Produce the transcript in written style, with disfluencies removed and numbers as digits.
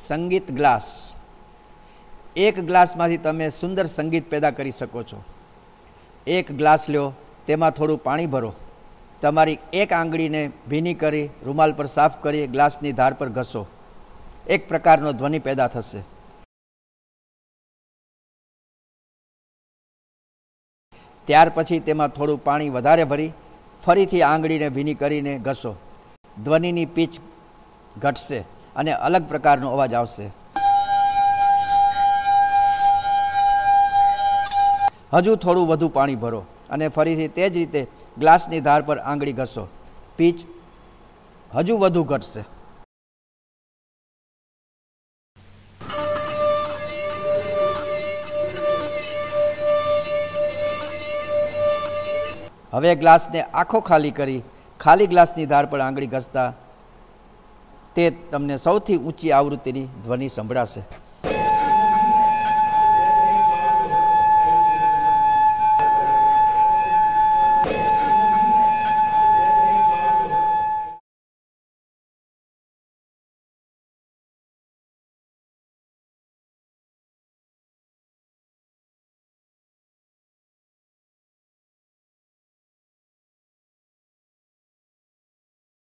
સંગીત ગ્લાસ. એક ગ્લાસમાંથી તમે સુંદર સંગીત પેદા કરી શકો છો. એક ગ્લાસ લ્યો, તેમાં થોડું પાણી ભરો, તમારી એક આંગળીને ભીની કરી રૂમાલ પર સાફ કરી ગ્લાસની ધાર પર ઘસો. એક પ્રકારનો ધ્વનિ પેદા થશે. ત્યાર પછી તેમાં થોડું પાણી વધારે ભરી ફરીથી આંગળીને ભીની કરીને ઘસો. ધ્વનિની પીચ ઘટશે અને અલગ પ્રકારનો અવાજ આવશે. હજુ થોડું વધુ પાણી ભરો અને ફરીથી તે જ રીતે ગ્લાસની ધાર પર આંગળી ઘસો. પીચ હજુ વધુ ઘટશે. હવે ગ્લાસને આખો ખાલી કરી ખાલી ગ્લાસની ધાર પર આંગળી ઘસતા તે તમને સૌથી ઊંચી આવૃત્તિની ધ્વનિ સંભળાશે.